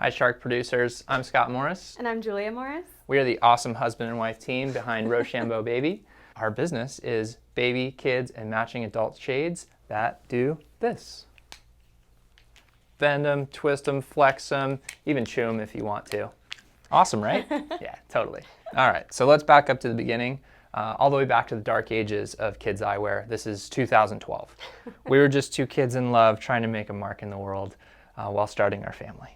Hi, Shark producers. I'm Scott Morris. And I'm Julia Morris. We are the awesome husband and wife team behind Roshambo Baby. Our business is baby, kids, and matching adult shades that do this. Bend them, twist them, flex them, even chew them if you want to. Awesome, right? Yeah, totally. All right, so let's back up to the beginning, all the way back to the dark ages of kids' eyewear. This is 2012. We were just two kids in love trying to make a mark in the world while starting our family.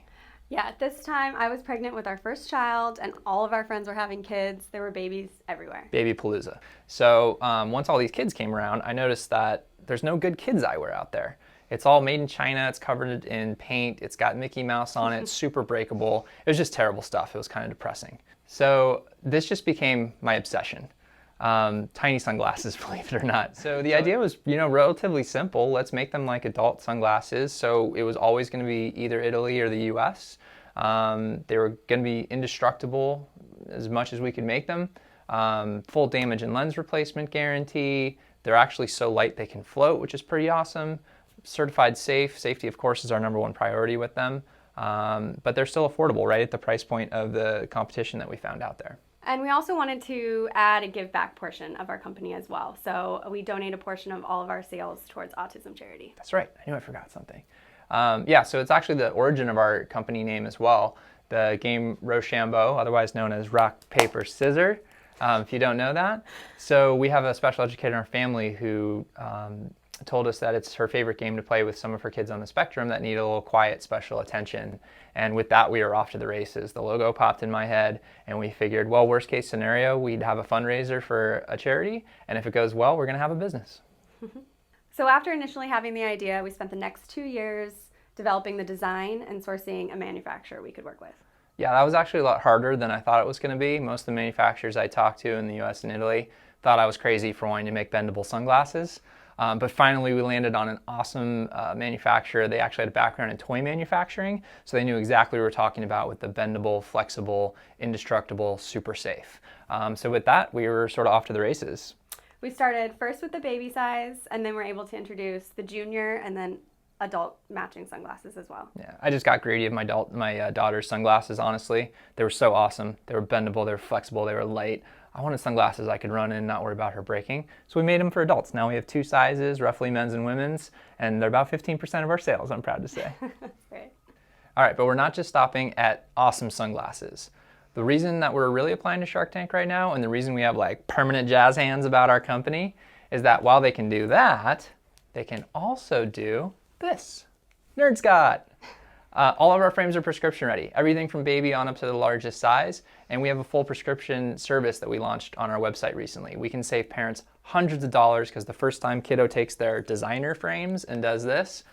Yeah, at this time I was pregnant with our first child and all of our friends were having kids. There were babies everywhere. Baby palooza. So once all these kids came around, I noticed that there's no good kids eyewear out there. It's all made in China, it's covered in paint, it's got Mickey Mouse on it, super breakable. It was just terrible stuff. It was kind of depressing. So this just became my obsession. Tiny sunglasses, believe it or not. So the idea was, relatively simple. Let's make them like adult sunglasses. So it was always going to be either Italy or the US. They were going to be indestructible as much as we could make them. Full damage and lens replacement guarantee. They're actually so light they can float, which is pretty awesome. Certified safe. Safety, of course, is our number one priority with them. But they're still affordable, right at the price point of the competition that we found out there. And we also wanted to add a give back portion of our company as well. So we donate a portion of all of our sales towards autism charity. That's right. I knew I forgot something. So it's actually the origin of our company name as well. The game Roshambo, otherwise known as rock, paper, scissors, if you don't know that. So we have a special educator in our family who told us that it's her favorite game to play with some of her kids on the spectrum that need a little quiet special attention. And with that, we were off to the races. The logo popped in my head, and we figured, well, worst case scenario, we'd have a fundraiser for a charity, and if it goes well, we're going to have a business. So after initially having the idea, we spent the next 2 years developing the design and sourcing a manufacturer we could work with. Yeah, that was actually a lot harder than I thought it was going to be. Most of the manufacturers I talked to in the US and Italy thought I was crazy for wanting to make bendable sunglasses. But finally, we landed on an awesome manufacturer. They actually had a background in toy manufacturing, so they knew exactly what we were talking about with the bendable, flexible, indestructible, super safe. So with that, we were sort of off to the races. We started first with the baby size, and then we're able to introduce the junior and then adult matching sunglasses as well. Yeah, I just got greedy of my daughter's sunglasses, honestly. They were so awesome. They were bendable, they were flexible, they were light. I wanted sunglasses I could run in and not worry about her breaking. So we made them for adults. Now we have two sizes, roughly men's and women's, and they're about 15% of our sales, I'm proud to say. That's great. All right, but we're not just stopping at awesome sunglasses. The reason that we're really applying to Shark Tank right now, and the reason we have like permanent jazz hands about our company, is that while they can do that, they can also do this. Nerd Scott! All of our frames are prescription ready, everything from baby on up to the largest size, and we have a full prescription service that we launched on our website recently. We can save parents hundreds of dollars because the first time kiddo takes their designer frames and does this,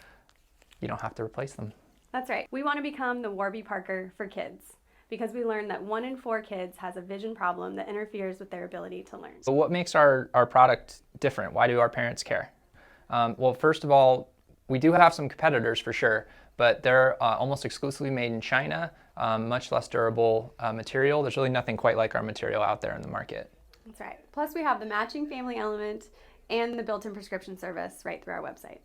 you don't have to replace them. That's right. We want to become the Warby Parker for kids because we learned that 1 in 4 kids has a vision problem that interferes with their ability to learn. So what makes our product different? Why do our parents care? Well, first of all, we do have some competitors for sure, but they're almost exclusively made in China, much less durable material. There's really nothing quite like our material out there in the market. That's right. Plus we have the matching family element and the built-in prescription service right through our website.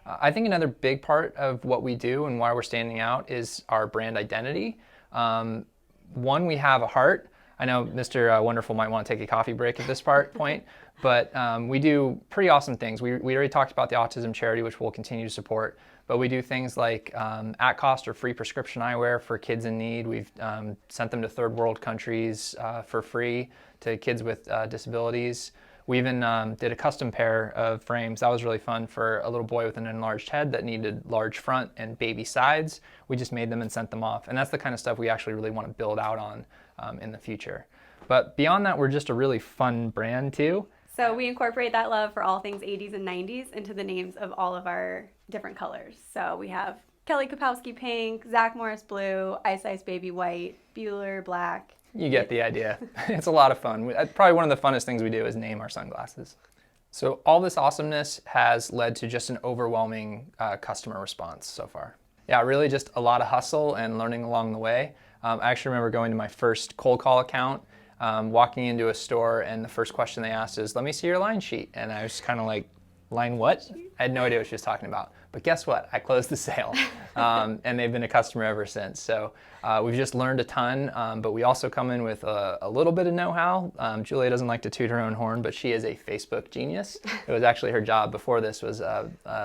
I think another big part of what we do and why we're standing out is our brand identity. One, we have a heart. I know Mr. Wonderful might want to take a coffee break at this point, but we do pretty awesome things. We already talked about the autism charity, which we'll continue to support, but we do things like at cost or free prescription eyewear for kids in need. We've sent them to third world countries for free to kids with disabilities. We even did a custom pair of frames. That was really fun for a little boy with an enlarged head that needed large front and baby sides. We just made them and sent them off. And that's the kind of stuff we actually really want to build out on in the future. But beyond that, we're just a really fun brand too. So we incorporate that love for all things 80s and 90s into the names of all of our different colors. So we have Kelly Kapowski pink, Zach Morris blue, Ice Ice Baby white, Bueller black. You get the idea. It's a lot of fun. Probably one of the funnest things we do is name our sunglasses. So all this awesomeness has led to just an overwhelming customer response so far. Yeah, really just a lot of hustle and learning along the way. I actually remember going to my first cold call account, walking into a store, and the first question they asked is, "Let me see your line sheet." And I was kind of like, Line what? I had no idea what she was talking about. But guess what? I closed the sale. And they've been a customer ever since. So we've just learned a ton, but we also come in with a little bit of know-how. Julia doesn't like to toot her own horn, but she is a Facebook genius. It was actually her job before this was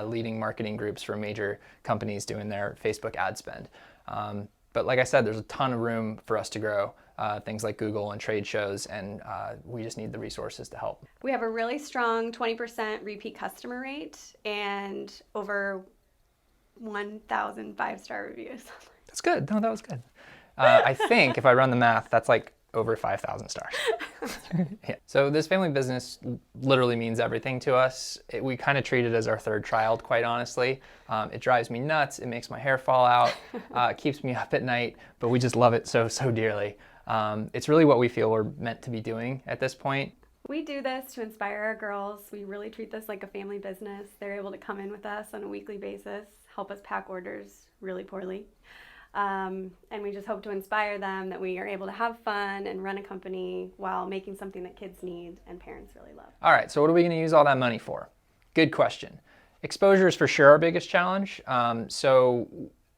leading marketing groups for major companies doing their Facebook ad spend. But like I said, there's a ton of room for us to grow. Things like Google and trade shows, and we just need the resources to help. We have a really strong 20% repeat customer rate and over 1,000 5-star reviews. That's good. No, that was good. I think if I run the math, that's like over 5,000 stars. Yeah. So this family business literally means everything to us. We kind of treat it as our third child, quite honestly. It drives me nuts. It makes my hair fall out. It keeps me up at night, but we just love it so dearly. It's really what we feel we're meant to be doing at this point. We do this to inspire our girls. We really treat this like a family business. They're able to come in with us on a weekly basis, help us pack orders really poorly. And we just hope to inspire them that we are able to have fun and run a company while making something that kids need and parents really love. All right, so what are we going to use all that money for? Good question. Exposure is for sure our biggest challenge. So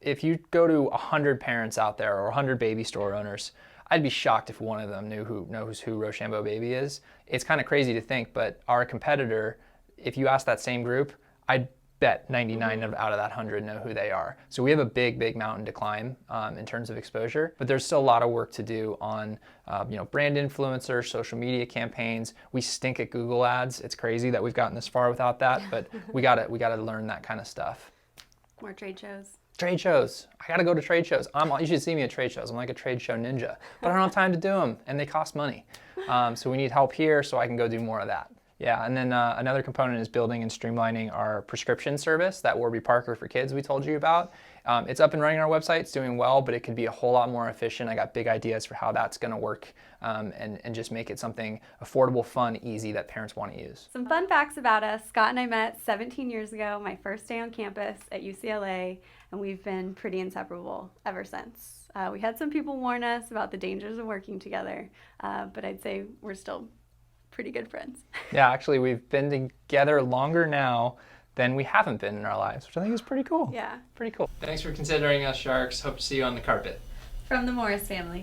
if you go to 100 parents out there or 100 baby store owners, I'd be shocked if one of them knows who Roshambo Baby is. It's kind of crazy to think, but our competitor, if you ask that same group, I'd bet 99 out of that 100 know who they are. So we have a big mountain to climb in terms of exposure, but there's still a lot of work to do on brand influencers, social media campaigns. We stink at Google ads. It's crazy that we've gotten this far without that, but we gotta learn that kind of stuff. More trade shows. Trade shows. I gotta go to trade shows. You should see me at trade shows. I'm like a trade show ninja, but I don't have time to do them, and they cost money. So we need help here so I can go do more of that. Yeah, and then another component is building and streamlining our prescription service, that Warby Parker for Kids we told you about. It's up and running on our website. It's doing well, but it could be a whole lot more efficient. I got big ideas for how that's going to work and just make it something affordable, fun, easy that parents want to use. Some fun facts about us. Scott and I met 17 years ago, my first day on campus at UCLA, and we've been pretty inseparable ever since. We had some people warn us about the dangers of working together, but I'd say we're still pretty good friends. Yeah, actually, we've been together longer now than we haven't been in our lives, which I think is pretty cool. Yeah. Pretty cool. Thanks for considering us, Sharks. Hope to see you on the carpet. From the Morris family.